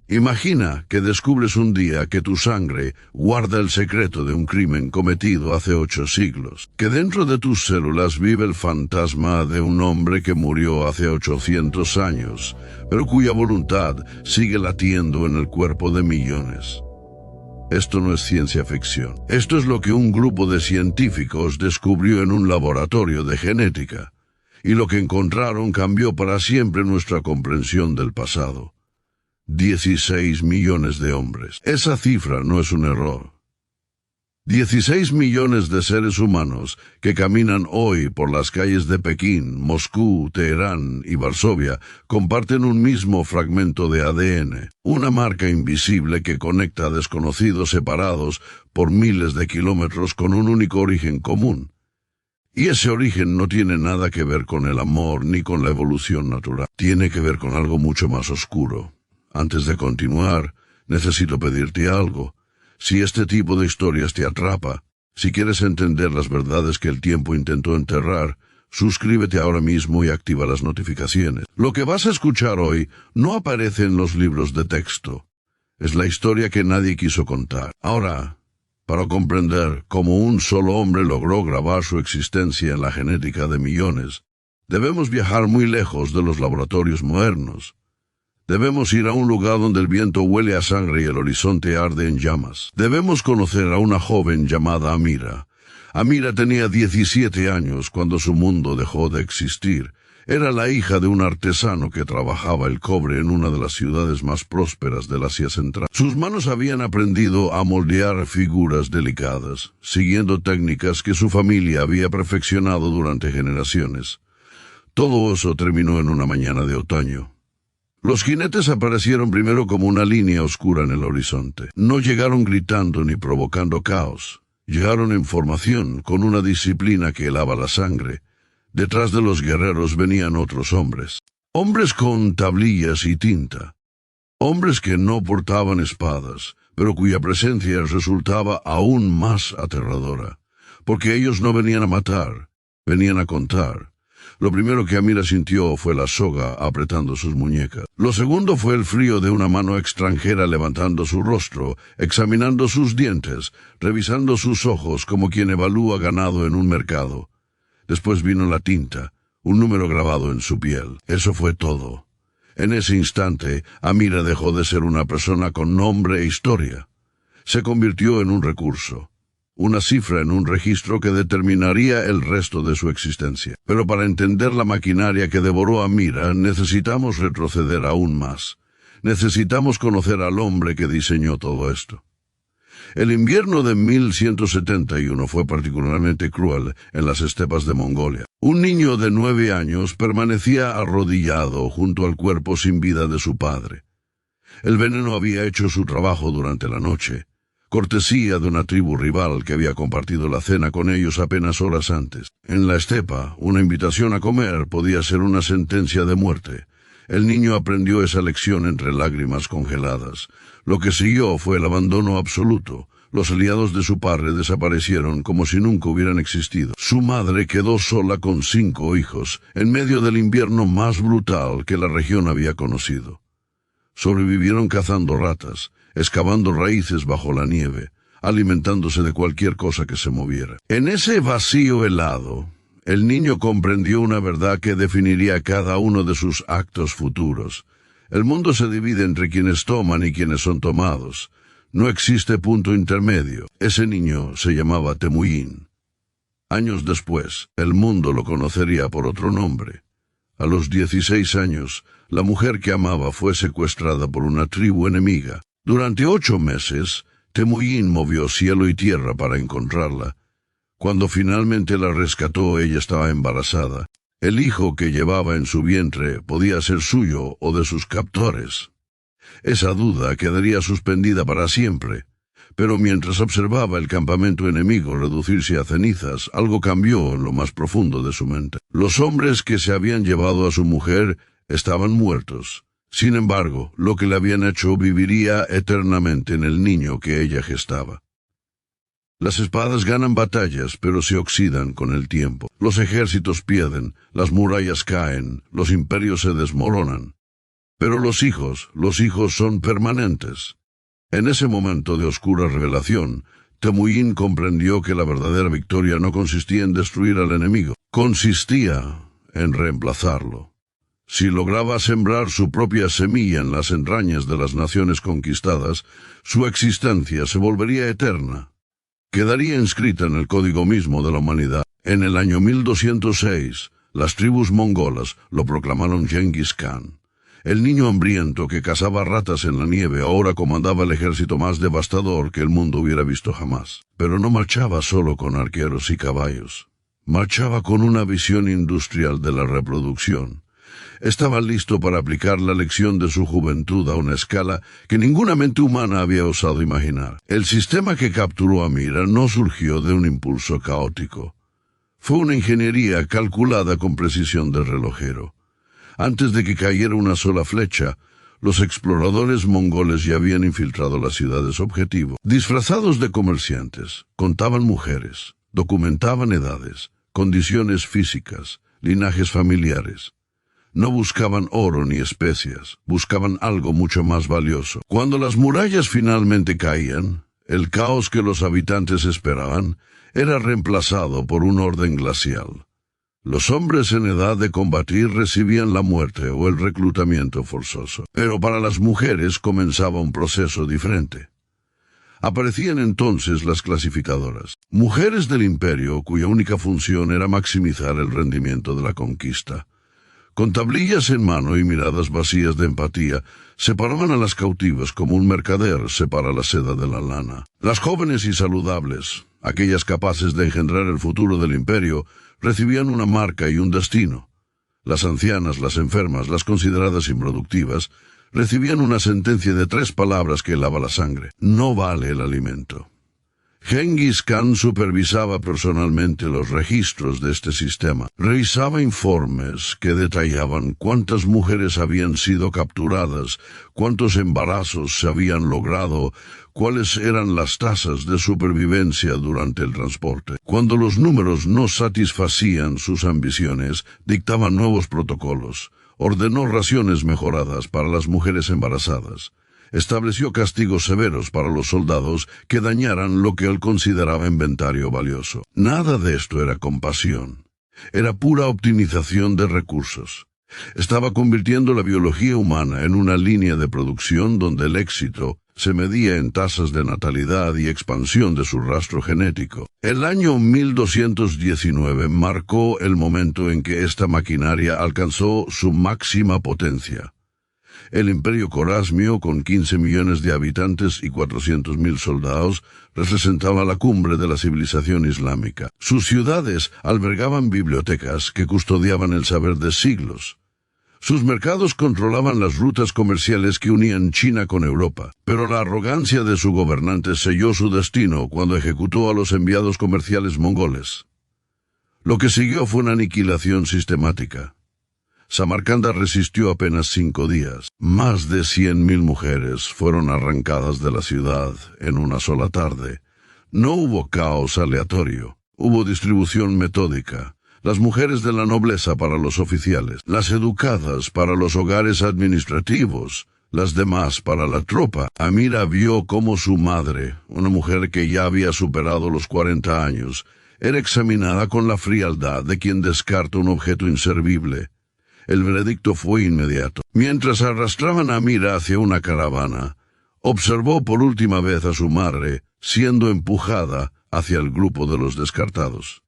Imagina que descubres un día que tu sangre guarda el secreto de un crimen cometido hace 8 siglos, que dentro de tus células vive el fantasma de un hombre que murió hace 800 años, pero cuya voluntad sigue latiendo en el cuerpo de millones. Esto no es ciencia ficción. Esto es lo que un grupo de científicos descubrió en un laboratorio de genética, y lo que encontraron cambió para siempre nuestra comprensión del pasado. 16 millones de hombres. Esa cifra no es un error. 16 millones de seres humanos que caminan hoy por las calles de Pekín, Moscú, Teherán y Varsovia comparten un mismo fragmento de ADN, una marca invisible que conecta a desconocidos separados por miles de kilómetros con un único origen común. Y ese origen no tiene nada que ver con el amor ni con la evolución natural. Tiene que ver con algo mucho más oscuro. Antes de continuar, necesito pedirte algo. Si este tipo de historias te atrapa, si quieres entender las verdades que el tiempo intentó enterrar, suscríbete ahora mismo y activa las notificaciones. Lo que vas a escuchar hoy no aparece en los libros de texto. Es la historia que nadie quiso contar. Ahora, para comprender cómo un solo hombre logró grabar su existencia en la genética de millones, debemos viajar muy lejos de los laboratorios modernos. Debemos ir a un lugar donde el viento huele a sangre y el horizonte arde en llamas. Debemos conocer a una joven llamada Amira. Amira tenía 17 años cuando su mundo dejó de existir. Era la hija de un artesano que trabajaba el cobre en una de las ciudades más prósperas del Asia Central. Sus manos habían aprendido a moldear figuras delicadas, siguiendo técnicas que su familia había perfeccionado durante generaciones. Todo eso terminó en una mañana de otoño. Los jinetes aparecieron primero como una línea oscura en el horizonte. No llegaron gritando ni provocando caos. Llegaron en formación, con una disciplina que helaba la sangre. Detrás de los guerreros venían otros hombres. Hombres con tablillas y tinta. Hombres que no portaban espadas, pero cuya presencia resultaba aún más aterradora. Porque ellos no venían a matar, venían a contar. Lo primero que Amira sintió fue la soga apretando sus muñecas. Lo segundo fue el frío de una mano extranjera levantando su rostro, examinando sus dientes, revisando sus ojos como quien evalúa ganado en un mercado. Después vino la tinta, un número grabado en su piel. Eso fue todo. En ese instante, Amira dejó de ser una persona con nombre e historia. Se convirtió en un recurso. Una cifra en un registro que determinaría el resto de su existencia. Pero para entender la maquinaria que devoró a Amira, necesitamos retroceder aún más. Necesitamos conocer al hombre que diseñó todo esto. El invierno de 1171 fue particularmente cruel en las estepas de Mongolia. Un niño de 9 años permanecía arrodillado junto al cuerpo sin vida de su padre. El veneno había hecho su trabajo durante la noche. Cortesía de una tribu rival que había compartido la cena con ellos apenas horas antes. En la estepa, una invitación a comer podía ser una sentencia de muerte. El niño aprendió esa lección entre lágrimas congeladas. Lo que siguió fue el abandono absoluto. Los aliados de su padre desaparecieron como si nunca hubieran existido. Su madre quedó sola con 5 hijos, en medio del invierno más brutal que la región había conocido. Sobrevivieron cazando ratas, excavando raíces bajo la nieve, alimentándose de cualquier cosa que se moviera. En ese vacío helado, el niño comprendió una verdad que definiría cada uno de sus actos futuros. El mundo se divide entre quienes toman y quienes son tomados. No existe punto intermedio. Ese niño se llamaba Temujin. Años después, el mundo lo conocería por otro nombre. A los 16 años, la mujer que amaba fue secuestrada por una tribu enemiga. Durante 8 meses, Temujin movió cielo y tierra para encontrarla. Cuando finalmente la rescató, ella estaba embarazada. El hijo que llevaba en su vientre podía ser suyo o de sus captores. Esa duda quedaría suspendida para siempre. Pero mientras observaba el campamento enemigo reducirse a cenizas, algo cambió en lo más profundo de su mente. Los hombres que se habían llevado a su mujer estaban muertos. Sin embargo, lo que le habían hecho viviría eternamente en el niño que ella gestaba. Las espadas ganan batallas, pero se oxidan con el tiempo. Los ejércitos pierden, las murallas caen, los imperios se desmoronan. Pero los hijos son permanentes. En ese momento de oscura revelación, Temujin comprendió que la verdadera victoria no consistía en destruir al enemigo, consistía en reemplazarlo. Si lograba sembrar su propia semilla en las entrañas de las naciones conquistadas, su existencia se volvería eterna. Quedaría inscrita en el código mismo de la humanidad. En el año 1206, las tribus mongolas lo proclamaron Genghis Khan. El niño hambriento que cazaba ratas en la nieve ahora comandaba el ejército más devastador que el mundo hubiera visto jamás. Pero no marchaba solo con arqueros y caballos. Marchaba con una visión industrial de la reproducción. Estaba listo para aplicar la lección de su juventud a una escala que ninguna mente humana había osado imaginar. El sistema que capturó a Mira no surgió de un impulso caótico. Fue una ingeniería calculada con precisión de relojero. Antes de que cayera una sola flecha, los exploradores mongoles ya habían infiltrado las ciudades objetivo. Disfrazados de comerciantes, contaban mujeres, documentaban edades, condiciones físicas, linajes familiares. No buscaban oro ni especias, buscaban algo mucho más valioso. Cuando las murallas finalmente caían, el caos que los habitantes esperaban era reemplazado por un orden glacial. Los hombres en edad de combatir recibían la muerte o el reclutamiento forzoso. Pero para las mujeres comenzaba un proceso diferente. Aparecían entonces las clasificadoras, mujeres del imperio cuya única función era maximizar el rendimiento de la conquista. Con tablillas en mano y miradas vacías de empatía, separaban a las cautivas como un mercader separa la seda de la lana. Las jóvenes y saludables, aquellas capaces de engendrar el futuro del imperio, recibían una marca y un destino. Las ancianas, las enfermas, las consideradas improductivas, recibían una sentencia de 3 palabras que helaba la sangre. No vale el alimento. Genghis Khan supervisaba personalmente los registros de este sistema. Revisaba informes que detallaban cuántas mujeres habían sido capturadas, cuántos embarazos se habían logrado, cuáles eran las tasas de supervivencia durante el transporte. Cuando los números no satisfacían sus ambiciones, dictaban nuevos protocolos. Ordenó raciones mejoradas para las mujeres embarazadas. Estableció castigos severos para los soldados que dañaran lo que él consideraba inventario valioso. Nada de esto era compasión. Era pura optimización de recursos. Estaba convirtiendo la biología humana en una línea de producción donde el éxito se medía en tasas de natalidad y expansión de su rastro genético. El año 1219 marcó el momento en que esta maquinaria alcanzó su máxima potencia. El imperio corásmio, con 15 millones de habitantes y 400.000 soldados, representaba la cumbre de la civilización islámica. Sus ciudades albergaban bibliotecas que custodiaban el saber de siglos. Sus mercados controlaban las rutas comerciales que unían China con Europa, pero la arrogancia de su gobernante selló su destino cuando ejecutó a los enviados comerciales mongoles. Lo que siguió fue una aniquilación sistemática. Samarcanda resistió apenas 5 días. Más de 100.000 mujeres fueron arrancadas de la ciudad en una sola tarde. No hubo caos aleatorio, hubo distribución metódica. Las mujeres de la nobleza para los oficiales, las educadas para los hogares administrativos, las demás para la tropa. Amira vio cómo su madre, una mujer que ya había superado los 40 años, era examinada con la frialdad de quien descarta un objeto inservible. El veredicto fue inmediato. Mientras arrastraban a Amira hacia una caravana, observó por última vez a su madre siendo empujada hacia el grupo de los descartados.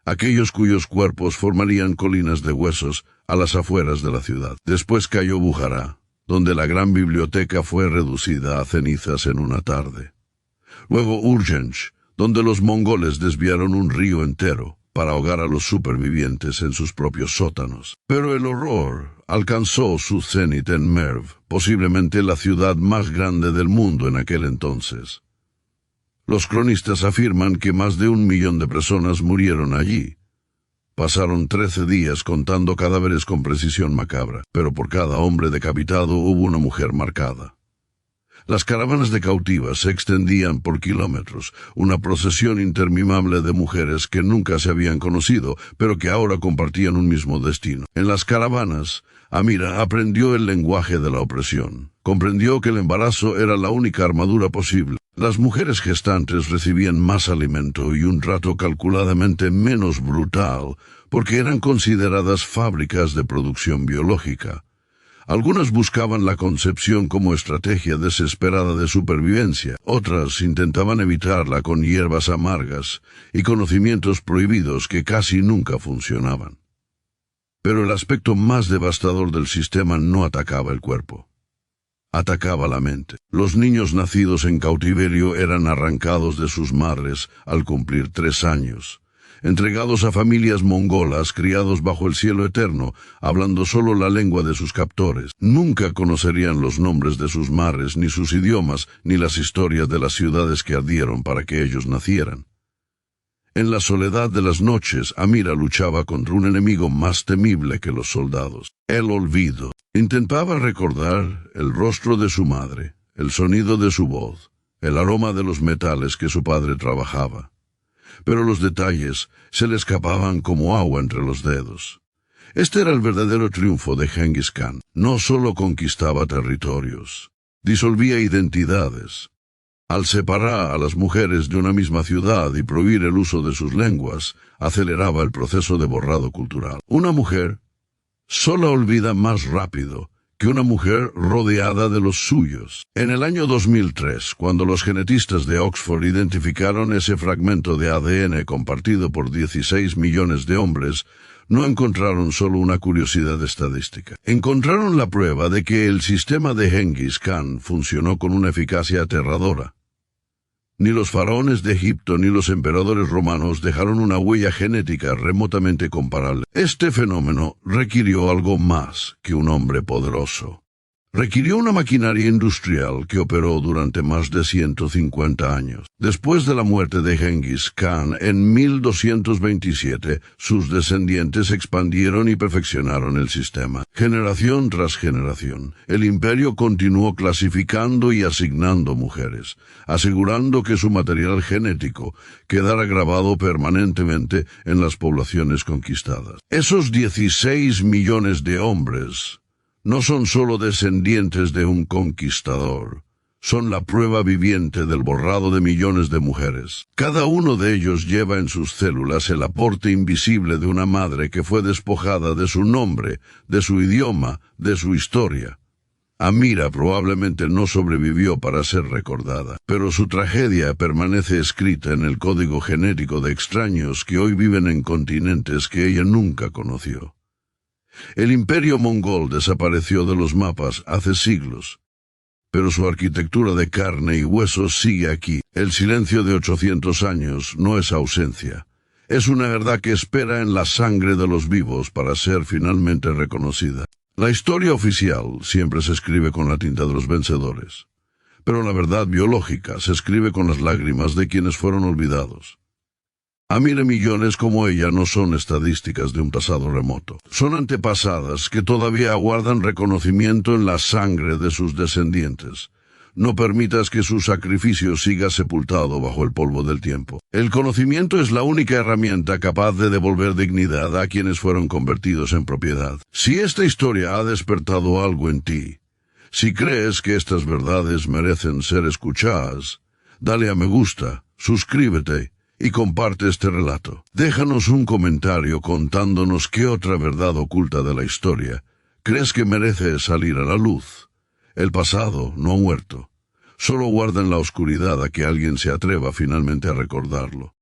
Aquellos cuyos cuerpos formarían colinas de huesos a las afueras de la ciudad. Después cayó Bujará, donde la gran biblioteca fue reducida a cenizas en una tarde. Luego Urgench, donde los mongoles desviaron un río entero para ahogar a los supervivientes en sus propios sótanos. Pero el horror alcanzó su cenit en Merv, posiblemente la ciudad más grande del mundo en aquel entonces. Los cronistas afirman que más de 1 millón de personas murieron allí. Pasaron 13 días contando cadáveres con precisión macabra, pero por cada hombre decapitado hubo una mujer marcada. Las caravanas de cautivas se extendían por kilómetros, una procesión interminable de mujeres que nunca se habían conocido, pero que ahora compartían un mismo destino. En las caravanas, Amira aprendió el lenguaje de la opresión. Comprendió que el embarazo era la única armadura posible. Las mujeres gestantes recibían más alimento y un trato calculadamente menos brutal, porque eran consideradas fábricas de producción biológica. Algunas buscaban la concepción como estrategia desesperada de supervivencia, otras intentaban evitarla con hierbas amargas y conocimientos prohibidos que casi nunca funcionaban. Pero el aspecto más devastador del sistema no atacaba el cuerpo. Atacaba la mente. Los niños nacidos en cautiverio eran arrancados de sus madres al cumplir 3 años. Entregados a familias mongolas, criados bajo el cielo eterno, hablando solo la lengua de sus captores. Nunca conocerían los nombres de sus madres, ni sus idiomas, ni las historias de las ciudades que ardieron para que ellos nacieran. En la soledad de las noches, Amira luchaba contra un enemigo más temible que los soldados, el olvido. Intentaba recordar el rostro de su madre, el sonido de su voz, el aroma de los metales que su padre trabajaba. Pero los detalles se le escapaban como agua entre los dedos. Este era el verdadero triunfo de Genghis Khan. No solo conquistaba territorios, disolvía identidades. Al separar a las mujeres de una misma ciudad y prohibir el uso de sus lenguas, aceleraba el proceso de borrado cultural. Una mujer sola olvida más rápido que una mujer rodeada de los suyos. En el año 2003, cuando los genetistas de Oxford identificaron ese fragmento de ADN compartido por 16 millones de hombres, no encontraron solo una curiosidad estadística. Encontraron la prueba de que el sistema de Genghis Khan funcionó con una eficacia aterradora. Ni los faraones de Egipto ni los emperadores romanos dejaron una huella genética remotamente comparable. Este fenómeno requirió algo más que un hombre poderoso. Requirió una maquinaria industrial que operó durante más de 150 años. Después de la muerte de Genghis Khan, en 1227, sus descendientes expandieron y perfeccionaron el sistema. Generación tras generación, el imperio continuó clasificando y asignando mujeres, asegurando que su material genético quedara grabado permanentemente en las poblaciones conquistadas. Esos 16 millones de hombres no son solo descendientes de un conquistador, son la prueba viviente del borrado de millones de mujeres. Cada uno de ellos lleva en sus células el aporte invisible de una madre que fue despojada de su nombre, de su idioma, de su historia. Amira probablemente no sobrevivió para ser recordada, pero su tragedia permanece escrita en el código genético de extraños que hoy viven en continentes que ella nunca conoció. El imperio mongol desapareció de los mapas hace siglos, pero su arquitectura de carne y huesos sigue aquí. El silencio de 800 años no es ausencia. Es una verdad que espera en la sangre de los vivos para ser finalmente reconocida. La historia oficial siempre se escribe con la tinta de los vencedores, pero la verdad biológica se escribe con las lágrimas de quienes fueron olvidados. Amira millones como ella no son estadísticas de un pasado remoto. Son antepasadas que todavía aguardan reconocimiento en la sangre de sus descendientes. No permitas que su sacrificio siga sepultado bajo el polvo del tiempo. El conocimiento es la única herramienta capaz de devolver dignidad a quienes fueron convertidos en propiedad. Si esta historia ha despertado algo en ti, si crees que estas verdades merecen ser escuchadas, dale a me gusta, suscríbete y comparte este relato. Déjanos un comentario contándonos qué otra verdad oculta de la historia crees que merece salir a la luz. El pasado no ha muerto, solo guarda en la oscuridad a que alguien se atreva finalmente a recordarlo.